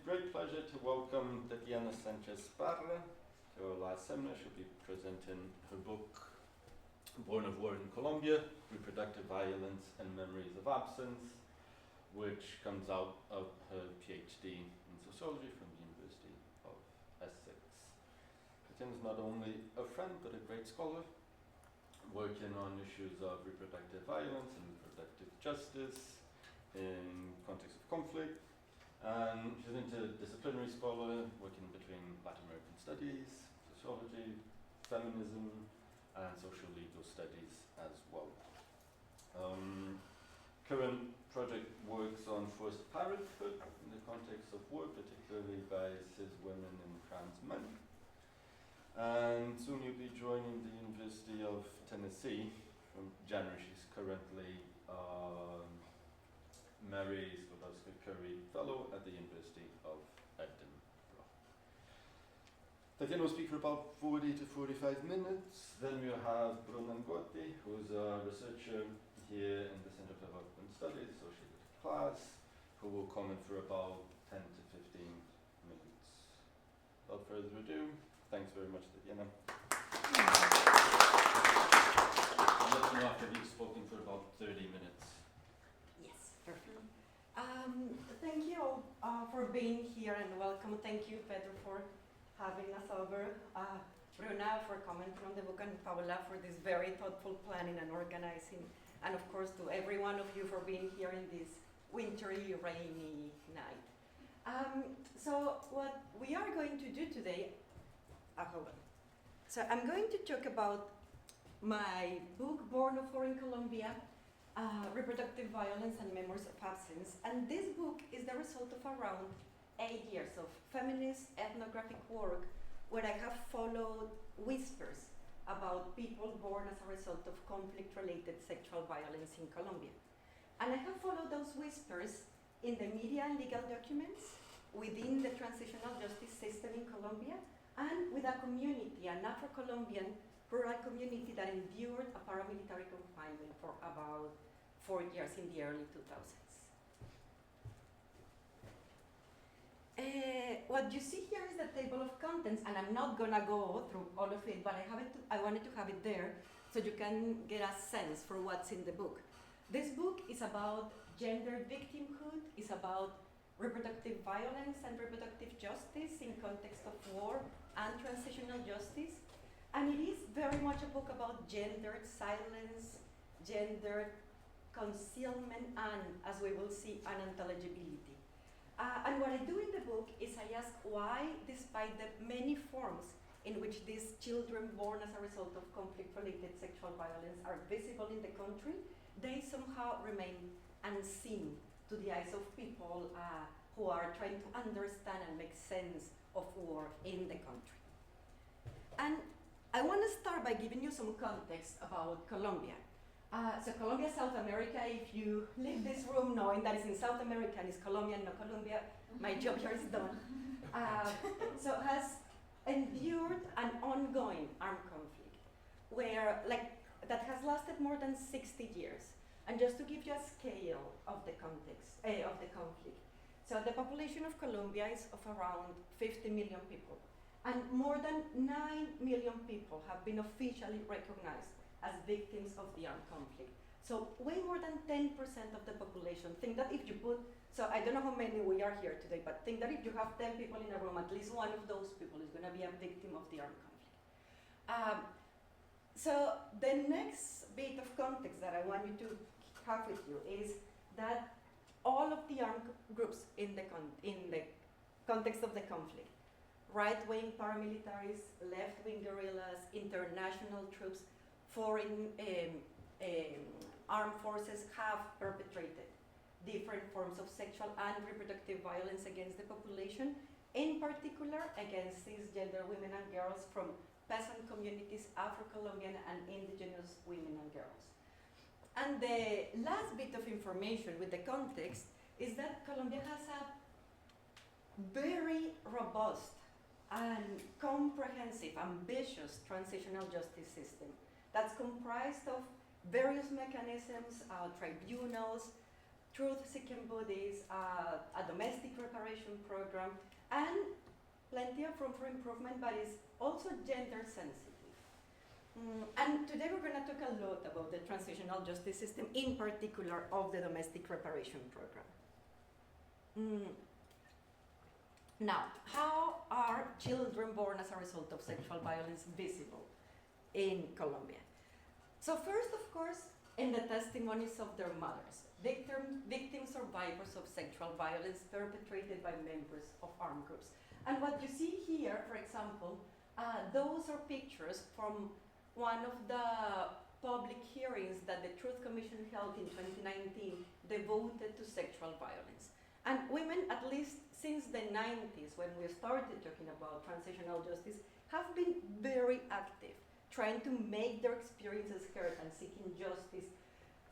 great pleasure to welcome Tatiana Sánchez Parra to our last seminar. She'll be presenting her book, Born of War in Colombia, Reproductive Violence and Memories of Absence, which comes out of her PhD in sociology from the University of Essex. Tatiana is not only a friend but a great scholar, working on issues of reproductive violence and reproductive justice in context of conflict. And she's an interdisciplinary scholar working between Latin American studies, sociology, feminism, and social legal studies as well. Current project works on forced parenthood in the context of war, particularly by cis women and trans men. And soon you'll be joining the University of Tennessee from January. She's currently Mary Skłodowska-Curie Fellow at the University of Edinburgh. Tatiana will speak for about 40 to 45 minutes. Then we'll have Bruno Ngotti, who's a researcher here in the Center for Development Studies, associated with CLAS, who will comment for about 10 to 15 minutes. Without further ado, thanks very much, Tatiana. I'll let you know after you've spoken for about 30 minutes. Yes, perfect. Thank you all for being here and welcome. Thank you, Pedro, for having us over. Bruna for commenting on the book, and Paola for this very thoughtful planning and organizing. And of course to every one of you for being here in this wintry, rainy night. So what we are going to do today, hold on. So I'm going to talk about my book, Born of War in Colombia, Reproductive Violence and Memories of Absence. And this book is the result of around 8 years of feminist ethnographic work where I have followed whispers about people born as a result of conflict-related sexual violence in Colombia. And I have followed those whispers in the media and legal documents, within the transitional justice system in Colombia, and with a community, an Afro-Colombian rural community that endured a paramilitary confinement for about 4 years in the early 2000s. What you see here is the table of contents, and I'm not gonna go through all of it, but I wanted to have it there so you can get a sense for what's in the book. This book is about gender victimhood, it's about reproductive violence and reproductive justice in context of war and transitional justice. And it is very much a book about gendered silence, gendered concealment, and, as we will see, unintelligibility. And what I do in the book is I ask why, despite the many forms in which these children born as a result of conflict-related sexual violence are visible in the country, they somehow remain unseen to the eyes of people who are trying to understand and make sense of war in the country. And I want to start by giving you some context about Colombia. So Colombia, South America, if you leave this room knowing that it's in South America and it's Colombia, not Colombia, my job here is done. So has endured an ongoing armed conflict that has lasted more than 60 years. And just to give you a scale of the context, of the conflict. So the population of Colombia is of around 50 million people. And more than 9 million people have been officially recognized as victims of the armed conflict. So way more than 10% of the population. Think that if you put, so I don't know how many we are here today, but think that if you have 10 people in a room, at least one of those people is gonna be a victim of the armed conflict. So the next bit of context that I want you to have with you is that all of the armed groups in the context of the conflict, right-wing paramilitaries, left-wing guerrillas, international troops, foreign armed forces have perpetrated different forms of sexual and reproductive violence against the population, in particular against cisgender women and girls from peasant communities, Afro-Colombian and indigenous women and girls. And the last bit of information with the context is that Colombia has a very robust and comprehensive, ambitious transitional justice system that's comprised of various mechanisms, tribunals, truth-seeking bodies, a domestic reparation program, and plenty of room for improvement, but it's also gender sensitive. And today we're going to talk a lot about the transitional justice system, in particular of the domestic reparation program. Now, how are children born as a result of sexual violence visible in Colombia? So first, of course, in the testimonies of their mothers, victim survivors of sexual violence perpetrated by members of armed groups. And what you see here, for example, those are pictures from one of the public hearings that the Truth Commission held in 2019 devoted to sexual violence. And women, at least since the 90s, when we started talking about transitional justice, have been very active, trying to make their experiences heard and seeking justice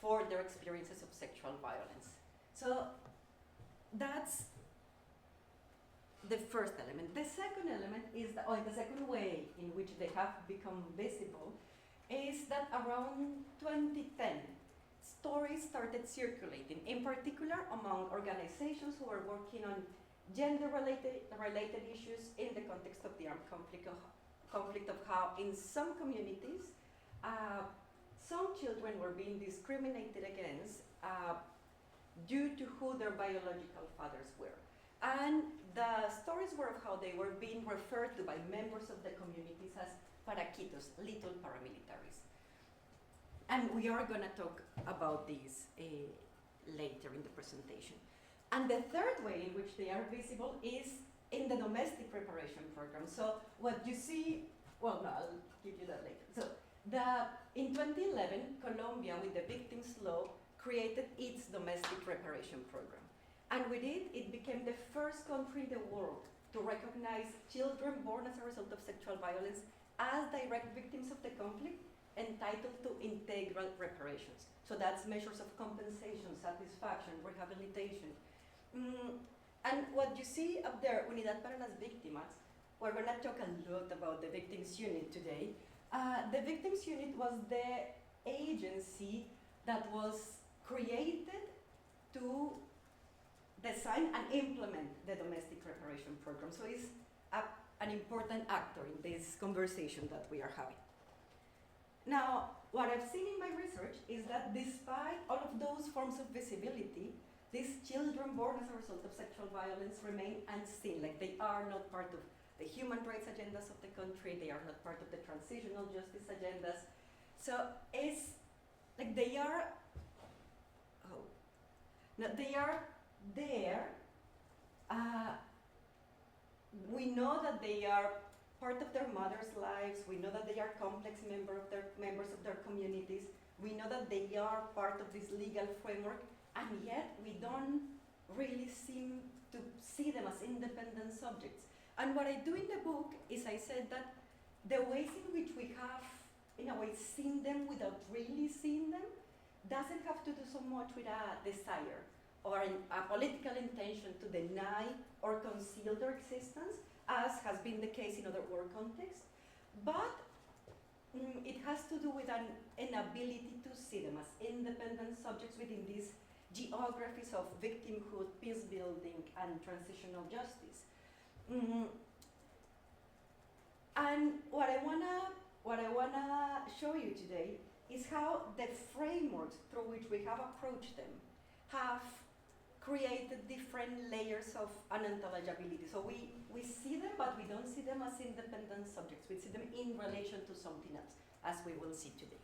for their experiences of sexual violence. So that's the first element. The second element is, the second way in which they have become visible is that around 2010, stories started circulating, in particular among organizations who are working on gender-related issues in the context of the armed conflict of how in some communities some children were being discriminated against due to who their biological fathers were. And the stories were of how they were being referred to by members of the communities as paraquitos, little paramilitaries. And we are going to talk about these later in the presentation. And the third way in which they are visible is in the domestic reparation program. So what you see, well, no, I'll give you that later. So in 2011, Colombia, with the Victims' Law, created its domestic reparation program. And with it, it became the first country in the world to recognize children born as a result of sexual violence as direct victims of the conflict, entitled to integral reparations. So that's measures of compensation, satisfaction, rehabilitation. And what you see up there, Unidad para las Víctimas, we're going to talk a lot about the Victims Unit today. The Victims Unit was the agency that was created to design and implement the domestic reparation program. So it's an important actor in this conversation that we are having. Now, what I've seen in my research is that despite all of those forms of visibility, these children born as a result of sexual violence remain unseen, like they are not part of the human rights agendas of the country, they are not part of the transitional justice agendas. So it's like they are, they are there. We know that they are part of their mothers' lives. We know that they are complex members of their communities. We know that they are part of this legal framework, and yet we don't really seem to see them as independent subjects. And what I do in the book is I said that the ways in which we have, in a way, seen them without really seeing them doesn't have to do so much with a desire or a political intention to deny or conceal their existence, as has been the case in other war contexts, but it has to do with an inability to see them as independent subjects within these geographies of victimhood, peace building, and transitional justice. And what I wanna show you today is how the frameworks through which we have approached them have created different layers of unintelligibility. So we see them, but we don't see them as independent subjects. We see them in relation to something else, as we will see today.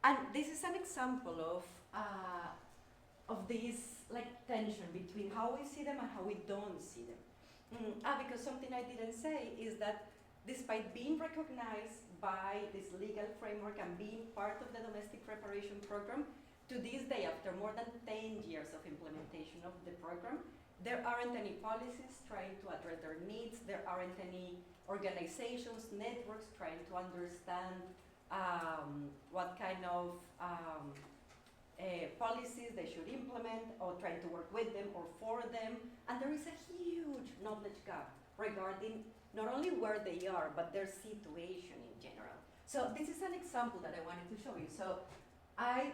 And this is an example of this tension between how we see them and how we don't see them. Because something I didn't say is that despite being recognized by this legal framework and being part of the domestic reparation program, to this day, after more than 10 years of implementation of the program, there aren't any policies trying to address their needs. There aren't any organizations, networks trying to understand what kind of policies they should implement, or trying to work with them or for them. And there is a huge knowledge gap regarding not only where they are, but their situation in general. So this is an example that I wanted to show you. So I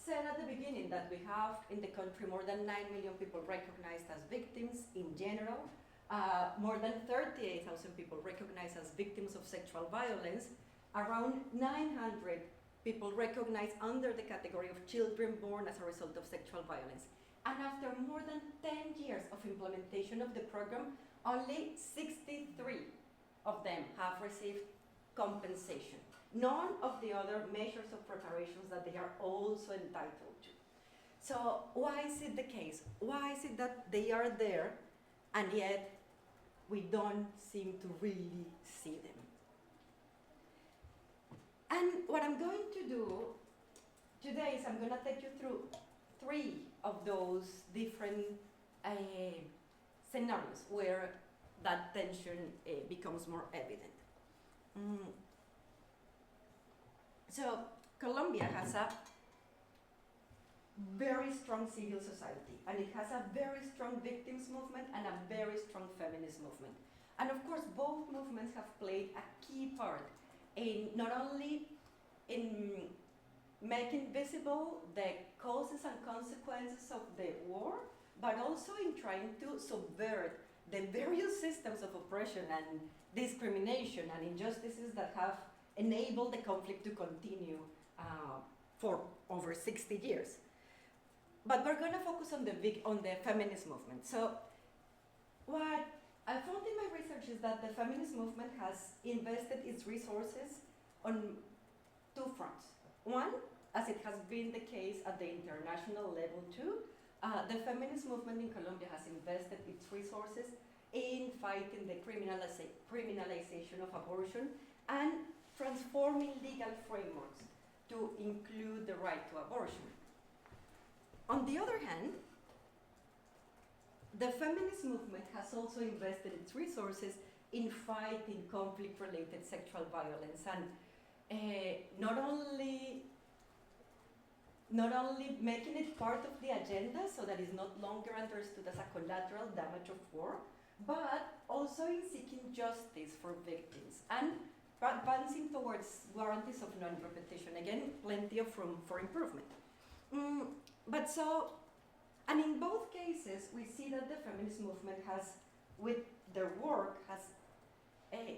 said at the beginning that we have in the country more than 9 million people recognized as victims in general, more than 38,000 people recognized as victims of sexual violence, around 900 people recognized under the category of children born as a result of sexual violence. And after more than 10 years of implementation of the program, only 63 of them have received compensation. None of the other measures of reparations that they are also entitled to. So why is it the case? Why is it that they are there and yet we don't seem to really see them? And what I'm going to do today is I'm going to take you through 3 of those different scenarios where that tension becomes more evident. So Colombia has a very strong civil society, and it has a very strong victims movement and a very strong feminist movement. And of course, both movements have played a key part in not only in making visible the causes and consequences of the war, but also in trying to subvert the various systems of oppression and discrimination and injustices that have enabled the conflict to continue for over 60 years. But we're going to focus on the feminist movement. So what I found in my research is that the feminist movement has invested its resources on 2 fronts. One, as it has been the case at the international level too, the feminist movement in Colombia has invested its resources in fighting the criminalization of abortion and transforming legal frameworks to include the right to abortion. On the other hand, the feminist movement has also invested its resources in fighting conflict-related sexual violence and not only making it part of the agenda so that it's not longer understood as a collateral damage of war, but also in seeking justice for victims and advancing towards guarantees of non-repetition. Again, plenty of room for improvement. And in both cases, we see that the feminist movement has, with their work, has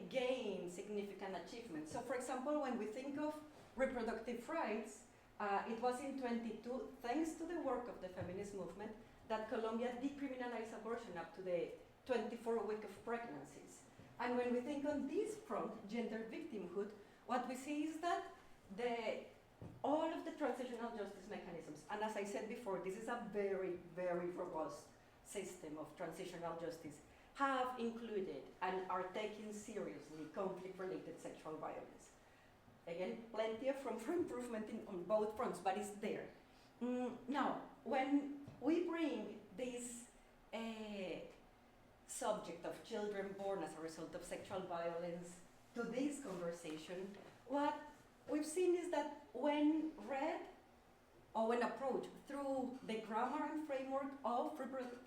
gained significant achievements. So for example, when we think of reproductive rights, it was in 22, thanks to the work of the feminist movement, that Colombia decriminalized abortion up to the 24th week of pregnancies. And when we think on this front, gender victimhood, what we see is that all of the transitional justice mechanisms, and as I said before, this is a very, very robust system of transitional justice, have included and are taking seriously conflict-related sexual violence. Again, plenty of room for improvement on both fronts, but it's there. Now, when we bring this subject of children born as a result of sexual violence to this conversation, what we've seen is that when read or when approached through the grammar and framework of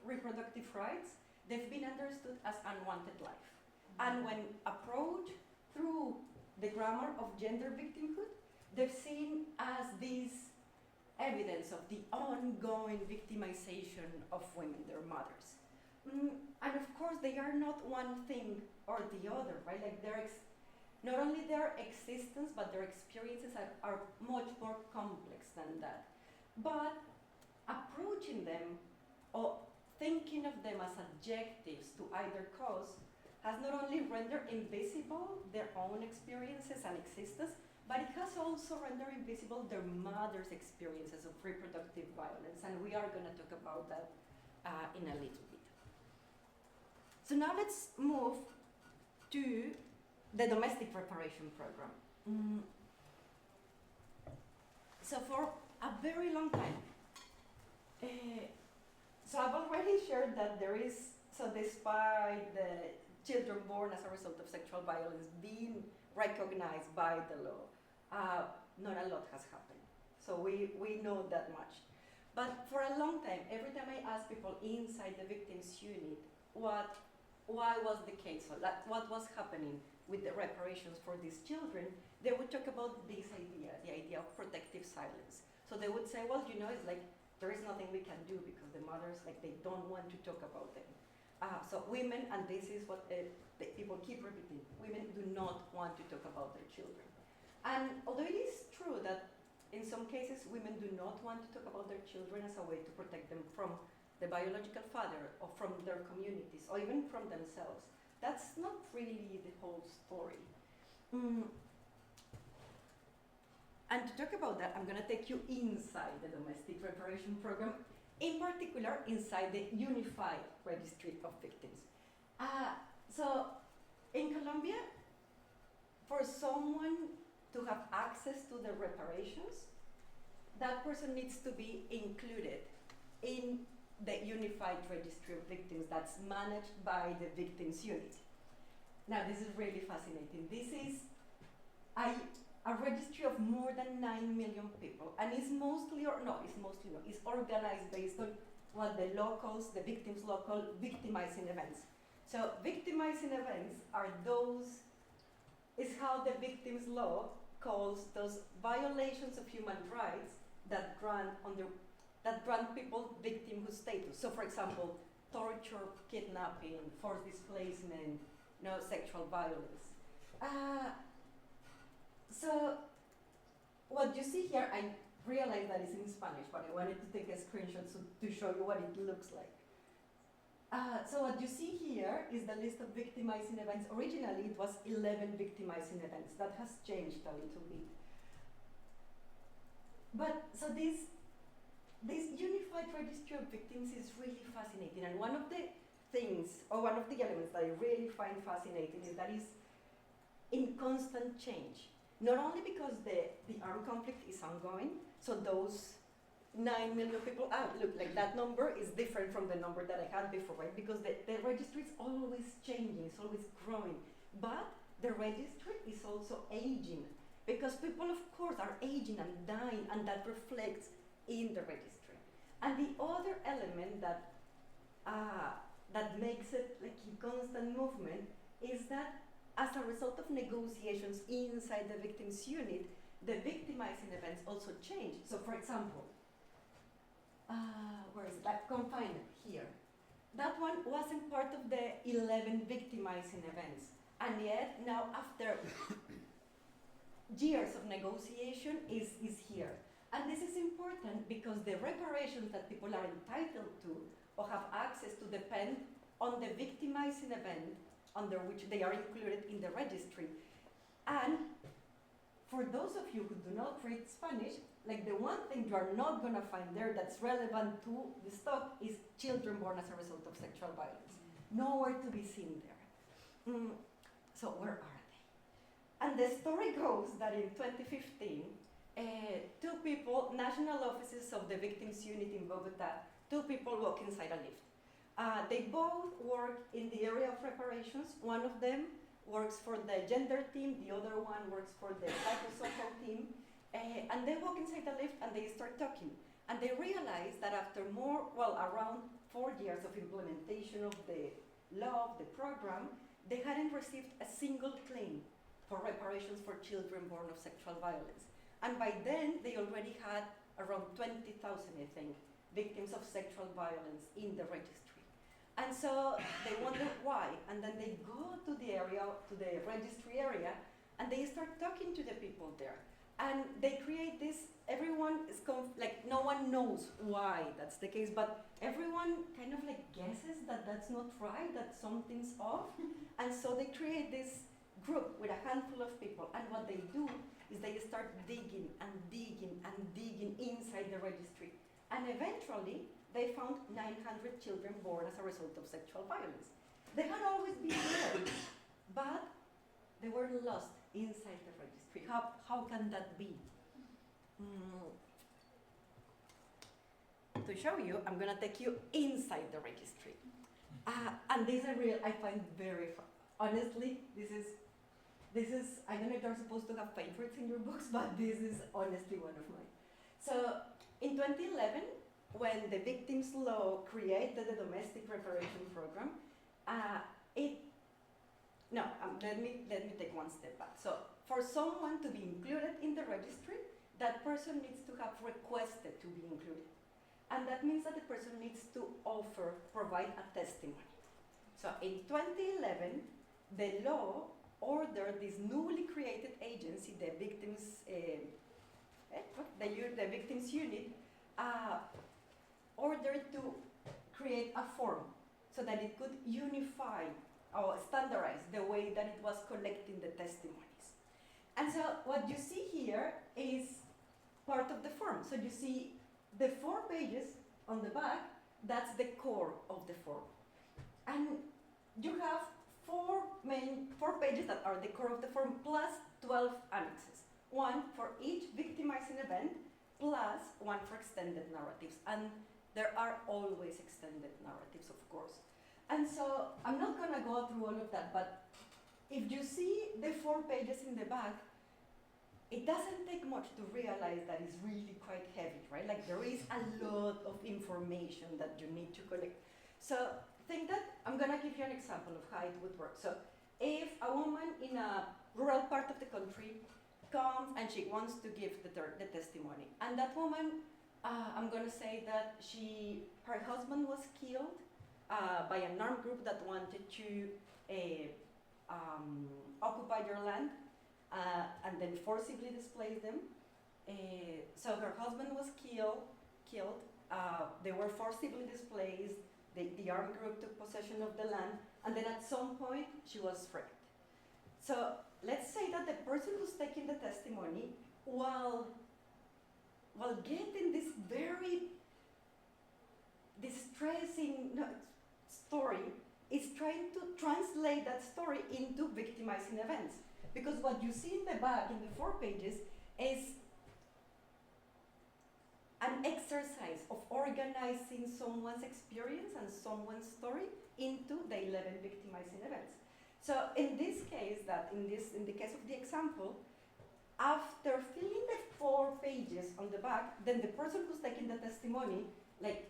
reproductive rights, they've been understood as unwanted life. And when approached through the grammar of gender victimhood, they're seen as this evidence of the ongoing victimization of women, their mothers. And of course, they are not one thing or the other, right? Like not only their existence, but their experiences are much more complex than that. But approaching them or thinking of them as adjectives to either cause has not only rendered invisible their own experiences and existence, but it has also rendered invisible their mother's experiences of reproductive violence. And we are going to talk about that in a little bit. So now let's move to the domestic reparation program. So for a very long time, so I've already shared that there is, so despite the children born as a result of sexual violence being recognized by the law, not a lot has happened. So we know that much. But for a long time, every time I ask people inside the victims unit why was the case, so what was happening with the reparations for these children, they would talk about this idea, the idea of protective silence. So So they would say, well, it's like, there is nothing we can do because the mothers, like, they don't want to talk about them. So women, and this is what the people keep repeating, women do not want to talk about their children. And although it is true that in some cases women do not want to talk about their children as a way to protect them from the biological father or from their communities or even from themselves, that's not really the whole story. And to talk about that, I'm going to take you inside the domestic reparation program, in particular inside the Unified Registry of Victims. So in Colombia, for someone to have access to the reparations, that person needs to be included in the Unified Registry of Victims that's managed by the Victims Unit. Now, this is really fascinating. This is a registry of more than 9 million people, and it's organized based on the locals, the victims local victimizing events. So victimizing events is how the victims law calls those violations of human rights that grant people victimhood status. So for example, torture, kidnapping, forced displacement, sexual violence. So what you see here, I realize that it's in Spanish, but I wanted to take a screenshot to show you what it looks like. So what you see here is the list of victimizing events. Originally, it was 11 victimizing events. That has changed a little bit. But so this Unified Registry of Victims is really fascinating. And one of the things, or one of the elements that I really find fascinating is that it's in constant change. Not only because the armed conflict is ongoing, so those 9 million people, look, like that number is different from the number that I had before, right? Because the registry is always changing, it's always growing. But the registry is also aging, because people, of course, are aging and dying, and that reflects in the registry. And the other element that makes it like a constant movement is that as a result of negotiations inside the victims unit, the victimizing events also change. So for example, where is that confinement here? That one wasn't part of the 11 victimizing events. And yet now after years of negotiation is here. And this is important because the reparations that people are entitled to or have access to depend on the victimizing event under which they are included in the registry. And for those of you who do not read Spanish, like the one thing you are not going to find there that's relevant to the stock is children born as a result of sexual violence. Nowhere to be seen there. So where are they? And the story goes that in 2015, two people, national offices of the victims unit in Bogota, two people walk inside a lift. They both work in the area of reparations. One of them works for the gender team, the other one works for the psychosocial team. And they walk inside the lift and they start talking. And they realize that after around 4 years of implementation of the law, of the program, they hadn't received a single claim for reparations for children born of sexual violence. And by then, they already had around 20,000, I think, victims of sexual violence in the registry. And so they wonder why, and then they go to the registry area, and they start talking to the people there. And they create this, everyone is no one knows why that's the case, but everyone kind of like guesses that that's not right, that something's off. And so they create this group with a handful of people, and what they do is they start digging and digging and digging inside the registry. And eventually, they found 900 children born as a result of sexual violence. They had always been there, but they were lost inside the registry. How can that be? To show you, I'm going to take you inside the registry. And this I find very fun. Honestly, this is, I don't know if you're supposed to have favorites in your books, but this is honestly one of mine. So in 2011, when the victims law created the domestic reparation program, let me take one step back. So for someone to be included in the registry, that person needs to have requested to be included. And that means that the person needs to provide a testimony. So in 2011, the law ordered this newly created agency, the victims unit, ordered to create a form so that it could unify or standardize the way that it was collecting the testimonies. And so what you see here is part of the form. So you see the 4 pages on the back, that's the core of the form. And you have 4 pages that are the core of the form plus 12 annexes. 1 for each victimizing event plus 1 for extended narratives. And there are always extended narratives, of course. And so I'm not going to go through all of that, but if you see the 4 pages in the back, it doesn't take much to realize that it's really quite heavy, right? Like there is a lot of information that you need to collect. So think that I'm going to give you an example of how it would work. So if a woman in a rural part of the country comes and she wants to give the testimony, and that woman, I'm going to say that her husband was killed by an armed group that wanted to occupy your land and then forcibly displace them. So her husband was killed. They were forcibly displaced. The armed group took possession of the land, and then at some point she was framed. So let's say that the person who's taking the testimony, while getting this very distressing story, is trying to translate that story into victimizing events. Because what you see in the back, in the 4 pages, is an exercise of organizing someone's experience and someone's story into the 11 victimizing events. So in this case, in the case of the example, after filling the 4 pages on the back, then the person who's taking the testimony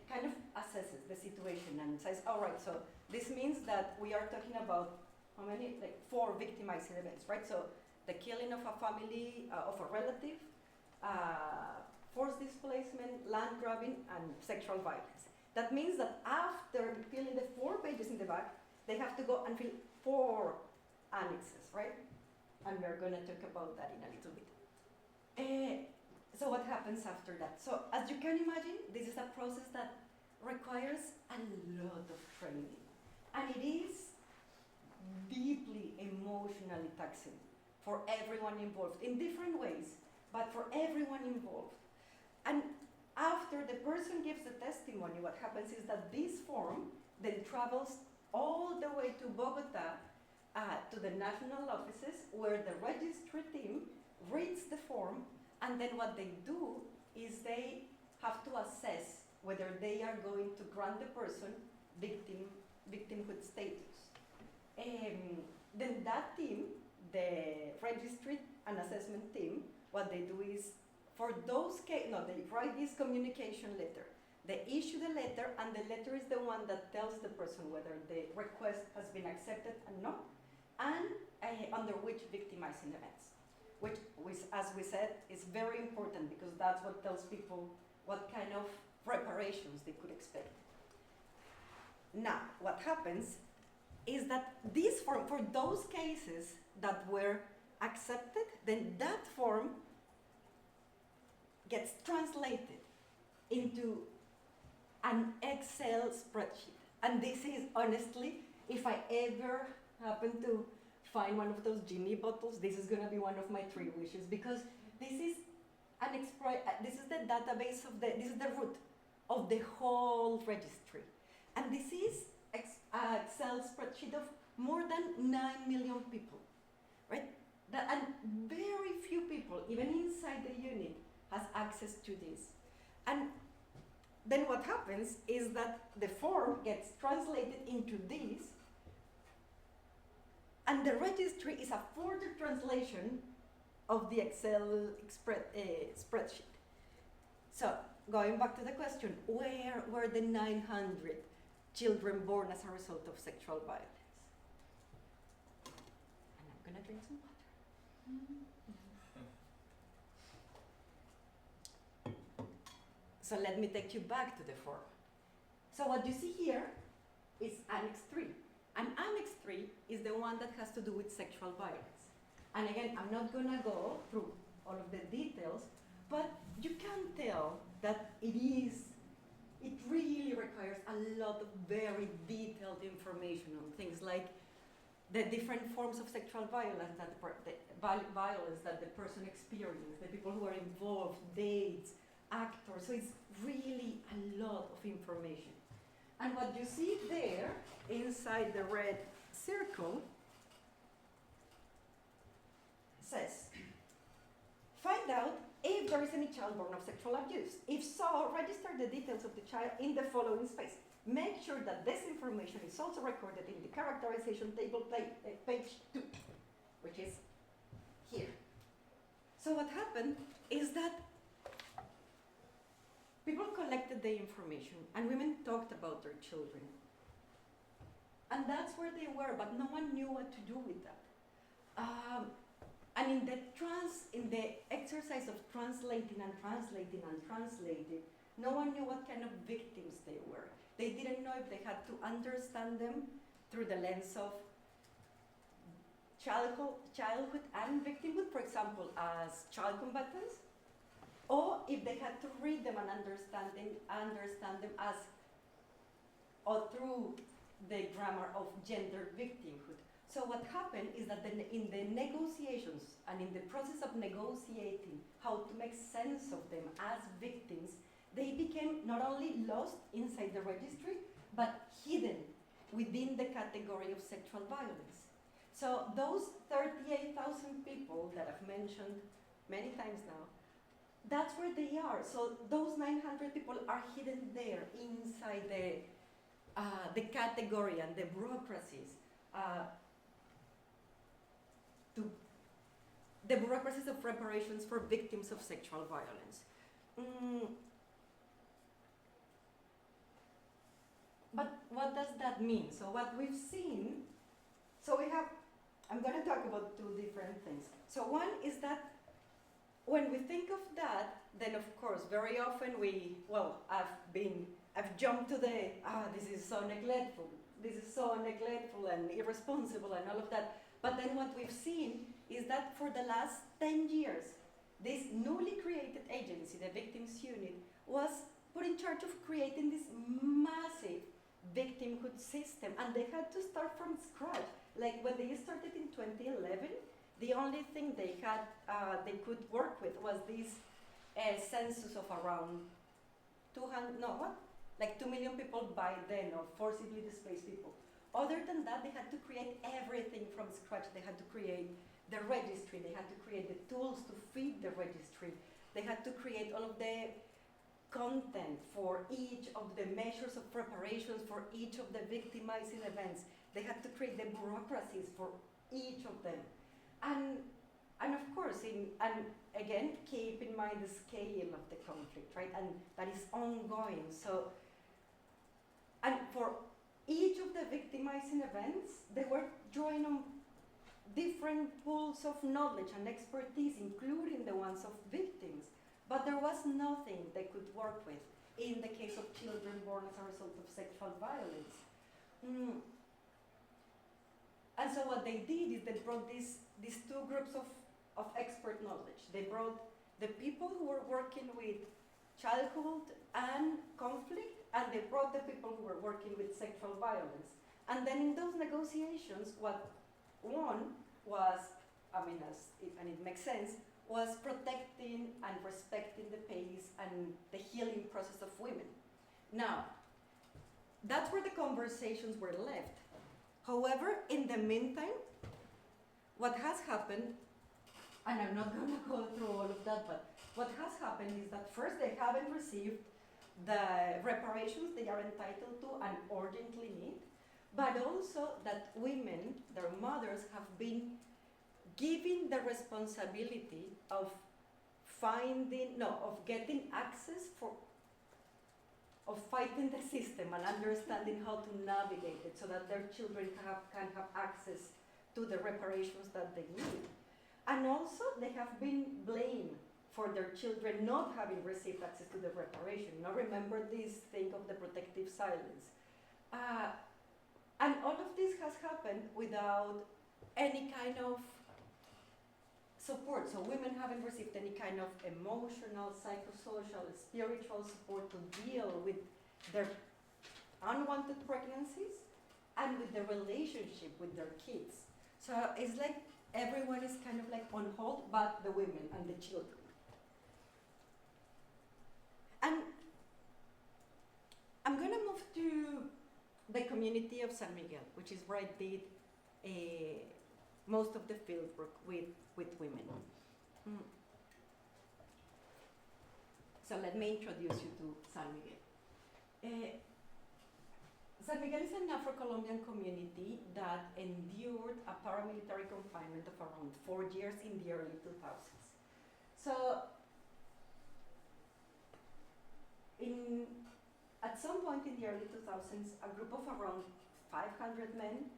kind of assesses the situation and says, all right, so this means that we are talking about how many? 4 victimizing events, right? So the killing of a family, of a relative, forced displacement, land grabbing, and sexual violence. That means that after filling the 4 pages in the back, they have to go and fill 4 annexes, right? And we're going to talk about that in a little bit. So what happens after that? So as you can imagine, this is a process that requires a lot of training. And it is deeply emotionally taxing for everyone involved in different ways, but for everyone involved. And after the person gives the testimony, what happens is that this form then travels all the way to Bogota, to the national offices, where the registry team reads the form, and then what they do is they have to assess whether they are going to grant the person victimhood status. Then that team, the registry and assessment team, what they do is, for those cases, they write this communication letter. They issue the letter, and the letter is the one that tells the person whether the request has been accepted or not, and under which victimizing events. Which, as we said, is very important because that's what tells people what kind of reparations they could expect. Now, what happens is that this form, for those cases that were accepted, then that form gets translated into an Excel spreadsheet. And this is, honestly, if I ever happen to find one of those genie bottles, this is going to be one of my 3 wishes, because this is this is the database of this is the root of the whole registry. And this is an Excel spreadsheet of more than 9 million people, right? And very few people, even inside the unit, has access to this. And then what happens is that the form gets translated into this, and the registry is a further translation of the Excel spreadsheet. So, going back to the question, where were the 900 children born as a result of sexual violence? And I'm going to drink some water. So let me take you back to the form. So what you see here is Annex 3. And Annex 3 is the one that has to do with sexual violence. And again, I'm not gonna go through all of the details, but you can tell that it really requires a lot of very detailed information on things like the different forms of sexual violence that violence that the person experienced, the people who are involved, dates, actors. So it's really a lot of information. And what you see there inside the red circle says, find out if there is any child born of sexual abuse. If so, register the details of the child in the following space. Make sure that this information is also recorded in the characterization table page 2, which is here. So what happened is that people collected the information and women talked about their children. And that's where they were, but no one knew what to do with that. And in the exercise of translating, no one knew what kind of victims they were. They didn't know if they had to understand them through the lens of childhood and victimhood, for example, as child combatants, or if they had to read them and understand them as, or through the grammar of gender victimhood. So what happened is that in the negotiations and in the process of negotiating how to make sense of them as victims, they became not only lost inside the registry, but hidden within the category of sexual violence. So those 38,000 people that I've mentioned many times now, that's where they are. So those 900 people are hidden there inside the category and the bureaucracies. The bureaucracies of reparations for victims of sexual violence. But what does that mean? So what we've seen, I'm going to talk about two different things. So one is that when we think of that, then of course, very often I've jumped to this is so neglectful and irresponsible and all of that. But then what we've seen is that for the last 10 years, this newly created agency, the Victims Unit, was put in charge of creating this massive victimhood system, and they had to start from scratch. Like when they started in 2011, the only thing they could work with was this census of around 2 million people by then, or forcibly displaced people. Other than that, they had to create everything from scratch. They had to create the registry, they had to create the tools to feed the registry, they had to create all of the content for each of the measures of reparations for each of the victimizing events. They had to create the bureaucracies for each of them. And of course, and again, keep in mind the scale of the conflict, right? And that is ongoing. So, and for each of the victimizing events, they were drawing on different pools of knowledge and expertise, including the ones of victims. But there was nothing they could work with in the case of children born as a result of sexual violence. And so what they did is they brought these two groups of expert knowledge. They brought the people who were working with childhood and conflict, and they brought the people who were working with sexual violence. And then in those negotiations, what won was, and it makes sense, was protecting and respecting the pace and the healing process of women. Now, that's where the conversations were left. However, in the meantime, what has happened, and I'm not going to go through all of that, but what has happened is that first they haven't received the reparations they are entitled to and urgently need, but also that women, their mothers, have been given the responsibility of getting access of fighting the system and understanding how to navigate it so that their children can have access to the reparations that they need. And also they have been blamed for their children not having received access to the reparation. Now remember this thing of the protective silence. And all of this has happened without any kind of support. So women haven't received any kind of emotional, psychosocial, spiritual support to deal with their unwanted pregnancies and with the relationship with their kids. So it's like everyone is kind of like on hold, but the women and the children. And I'm gonna move to the community of San Miguel, which is where I did most of the field work with women. So let me introduce you to San Miguel. San Miguel is an Afro-Colombian community that endured a paramilitary confinement of around 4 years in the early 2000s. So, at some point in the early 2000s, a group of around 500 men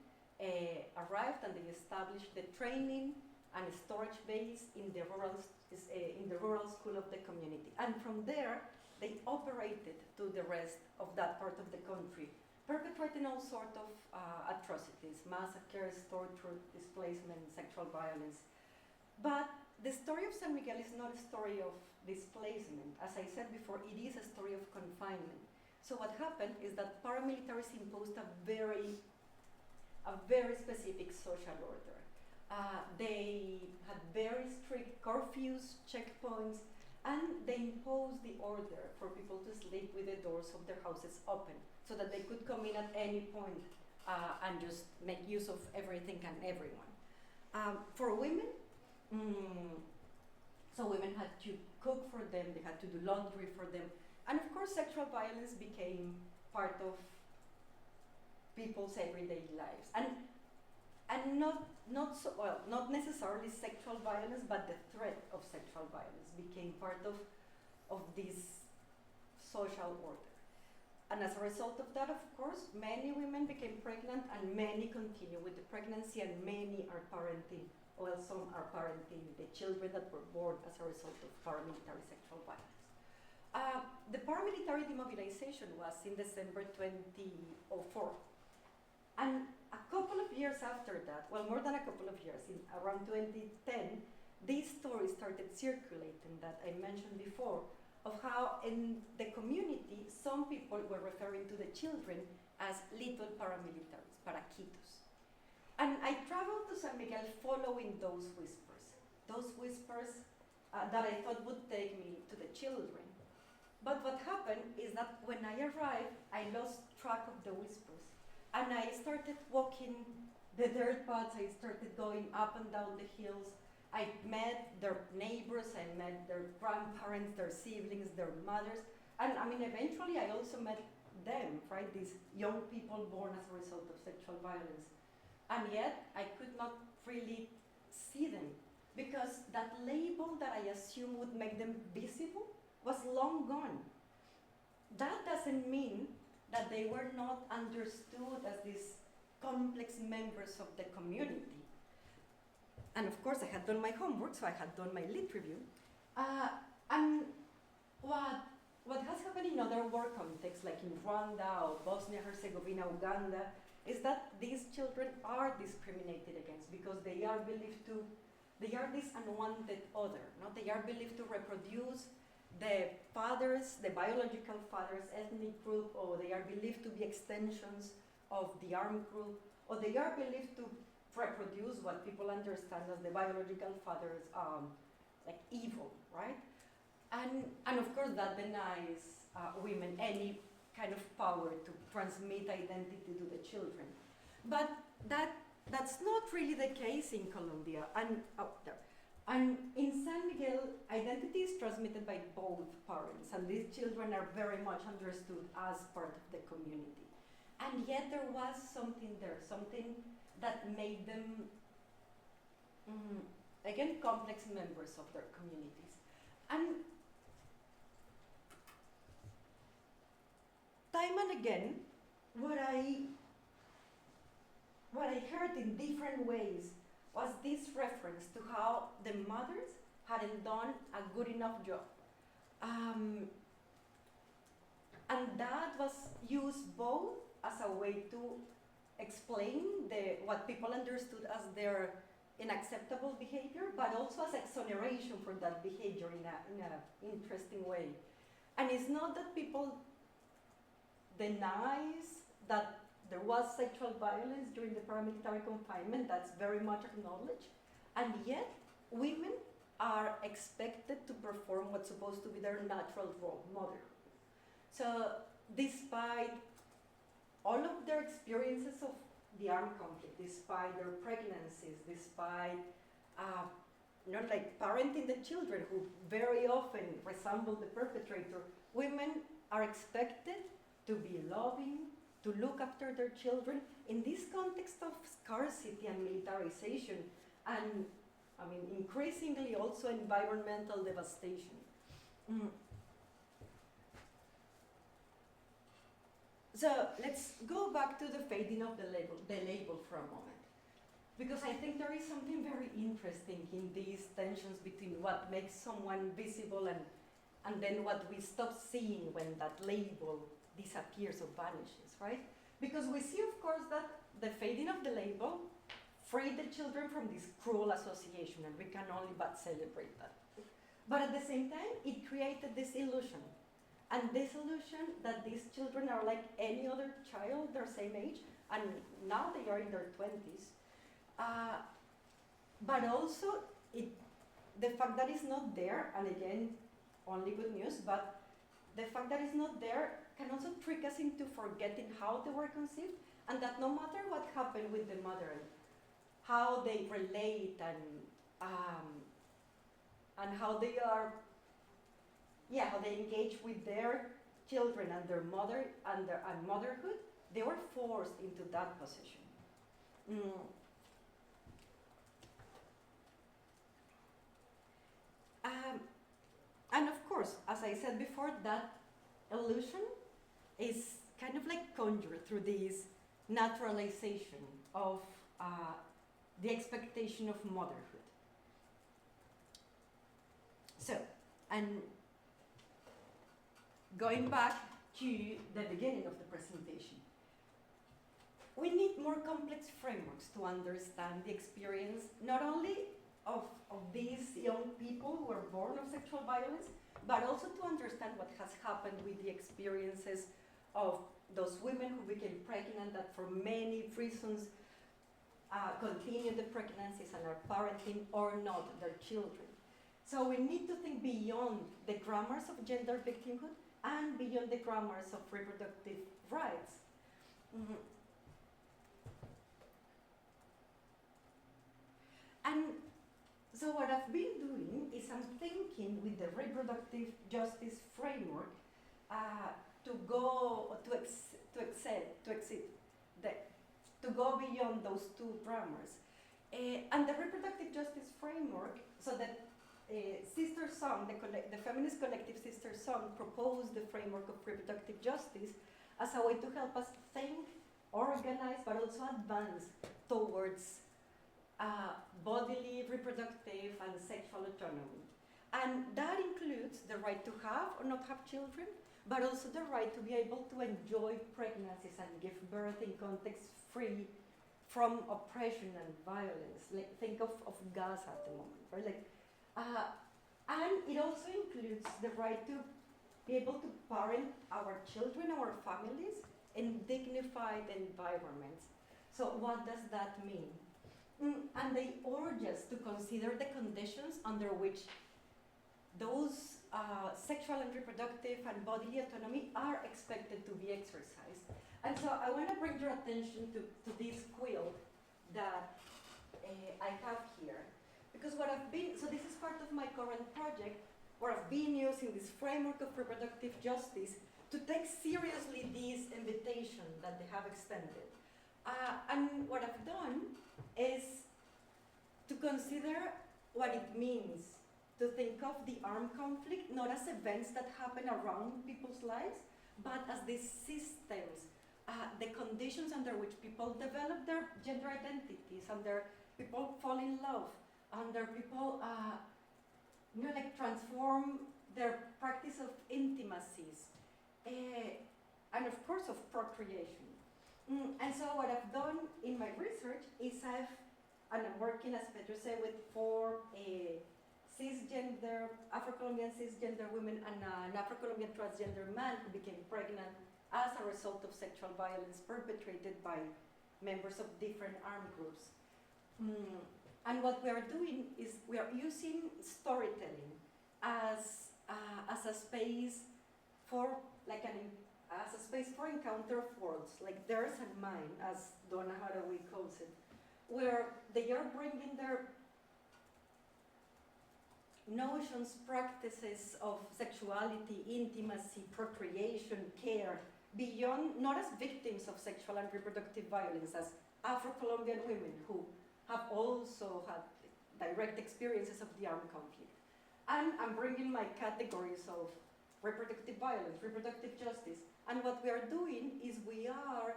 arrived and they established the training and storage base in the rural school of the community. And from there, they operated to the rest of that part of the country, perpetrating all sorts of atrocities, massacres, torture, displacement, sexual violence. But the story of San Miguel is not a story of displacement. As I said before, it is a story of confinement. So what happened is that paramilitaries imposed a very specific social order. They had very strict curfews, checkpoints, and they imposed the order for people to sleep with the doors of their houses open so that they could come in at any point and just make use of everything and everyone. For women, so women had to cook for them, they had to do laundry for them, and of course sexual violence became part of people's everyday lives. And not necessarily sexual violence, but the threat of sexual violence became part of this social order. And as a result of that, of course, many women became pregnant and many continue with the pregnancy and many are parenting, well, some are parenting the children that were born as a result of paramilitary sexual violence. The paramilitary demobilization was in December 2004. And a couple of years after that, well, more than a couple of years, in around 2010, these stories started circulating that I mentioned before, of how in the community, some people were referring to the children as little paramilitaries, paraquitos. And I traveled to San Miguel following those whispers that I thought would take me to the children. But what happened is that when I arrived, I lost track of the whispers. And I started walking the dirt paths, I started going up and down the hills. I met their neighbors, I met their grandparents, their siblings, their mothers. And I mean, eventually I also met them, right? These young people born as a result of sexual violence. And yet I could not really see them because that label that I assumed would make them visible was long gone. That doesn't mean that they were not understood as these complex members of the community. And of course I had done my homework, so I had done my lit review. And what has happened in other war contexts, like in Rwanda or Bosnia-Herzegovina, Uganda, is that these children are discriminated against because they are this unwanted other. No? They are believed to reproduce the fathers, the biological father's ethnic group, or they are believed to be extensions of the armed group, or they are believed to reproduce what people understand as the biological father's like evil, right? And of course that denies women any kind of power to transmit identity to the children. But that's not really the case in Colombia. And in San Miguel, identity is transmitted by both parents, and these children are very much understood as part of the community. And yet there was something there, something that made them, again, complex members of their communities. And time and again, what I heard in different ways was this reference to how the mothers hadn't done a good enough job. And that was used both as a way to explain what people understood as their unacceptable behavior, but also as exoneration for that behavior in an interesting way. And it's not that people denies that there was sexual violence during the paramilitary confinement, that's very much acknowledged, and yet women are expected to perform what's supposed to be their natural role, motherhood. So despite all of their experiences of the armed conflict, despite their pregnancies, despite like parenting the children who very often resemble the perpetrator, women are expected to be loving, to look after their children in this context of scarcity and militarization, and I mean increasingly also environmental devastation. So let's go back to the fading of the label for a moment, because I think there is something very interesting in these tensions between what makes someone visible and then what we stop seeing when that label disappears or vanishes, right? Because we see, of course, that the fading of the label freed the children from this cruel association, and we can only but celebrate that. But at the same time, it created this illusion. And this illusion that these children are like any other child their same age, and now they are in their 20s. But also, the fact that it's not there, and again, only good news, but the fact that it's not there can also trick us into forgetting how they were conceived, and that no matter what happened with the mother, and how they relate, and how they are, how they engage with their children and their mother and motherhood, they were forced into that position. And of course, as I said before, that illusion is kind of like conjured through this naturalization of the expectation of motherhood. So, and going back to the beginning of the presentation, we need more complex frameworks to understand the experience not only of these young people who are born of sexual violence, but also to understand what has happened with the experiences of those women who became pregnant, that for many reasons continue the pregnancies and are parenting or not their children. So we need to think beyond the grammars of gender victimhood and beyond the grammars of reproductive rights. And so what I've been doing is I'm thinking with the reproductive justice framework to go beyond those two grammars. And the reproductive justice framework, so that Sister Song, the feminist collective Sister Song, proposed the framework of reproductive justice as a way to help us think, organize, but also advance towards bodily, reproductive, and sexual autonomy. And that includes the right to have or not have children, but also the right to be able to enjoy pregnancies and give birth in contexts free from oppression and violence. Like, think of Gaza at the moment, right? Like, and it also includes the right to be able to parent our children, our families, in dignified environments. So what does that mean? And they urge us to consider the conditions under which those sexual and reproductive and bodily autonomy are expected to be exercised. And so I want to bring your attention to this quilt that I have here. Because so this is part of my current project, where I've been using this framework of reproductive justice to take seriously this invitation that they have extended. And what I've done is to consider what it means to think of the armed conflict not as events that happen around people's lives, but as these systems, the conditions under which people develop their gender identities, under people fall in love, under people like transform their practice of intimacies, and of course of procreation. And so what I've done in my research is and I'm working, as Pedro said, with 4 cisgender, Afro-Colombian cisgender women and an Afro-Colombian transgender man who became pregnant as a result of sexual violence perpetrated by members of different armed groups. And what we are doing is we are using storytelling as a space for as a space for encounter of worlds, like theirs and mine, as Donna Haraway calls it, where they are bringing their notions, practices of sexuality, intimacy, procreation, care, beyond, not as victims of sexual and reproductive violence, as Afro-Colombian women who have also had direct experiences of the armed conflict. And I'm bringing my categories of reproductive violence, reproductive justice, and what we are doing is we are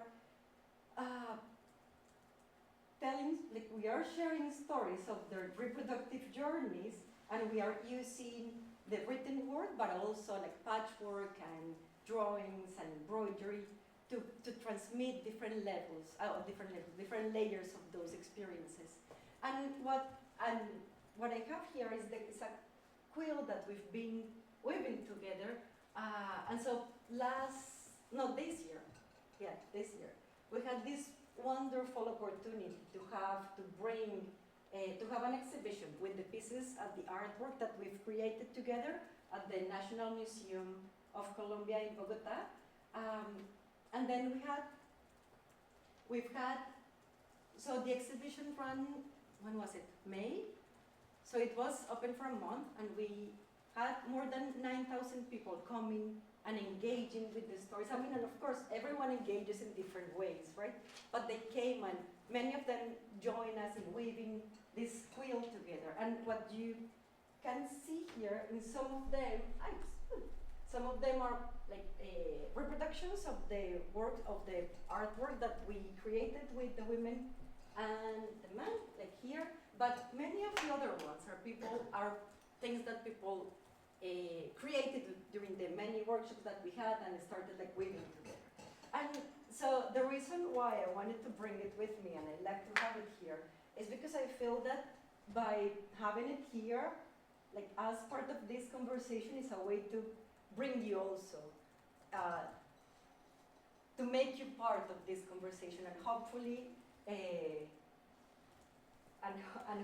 we are sharing stories of their reproductive journeys, and we are using the written word, but also like patchwork and drawings and embroidery to transmit different levels, different layers of those experiences. And what I have here is a quill that we've been weaving together, and so this year, we had this wonderful opportunity to have an exhibition with the pieces of the artwork that we've created together at the National Museum of Colombia in Bogota. And then so the exhibition ran, when was it? May? So it was open for a month, and we had more than 9,000 people coming and engaging with the stories. I mean, and of course, everyone engages in different ways, right? But they came, and many of them joined us in weaving this quill together. And what you can see here in some of them are like reproductions of the work, of the artwork that we created with the women and the men, like here. But many of the other ones are things that people created during the many workshops that we had and started like weaving together. And so the reason why I wanted to bring it with me and I like to have it here is because I feel that by having it here, like as part of this conversation, is a way to bring you also, to make you part of this conversation, and hopefully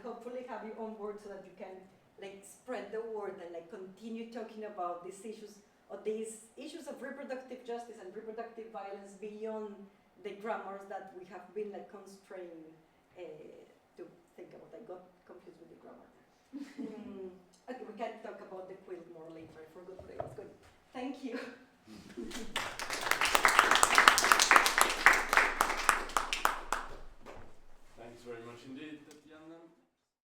hopefully have you on board so that you can like spread the word and like continue talking about these issues of reproductive justice and reproductive violence beyond the grammars that we have been like constrained to think about. I got confused with the grammar. Okay, we can talk about the quilt more later. I forgot what I was going. Thank you.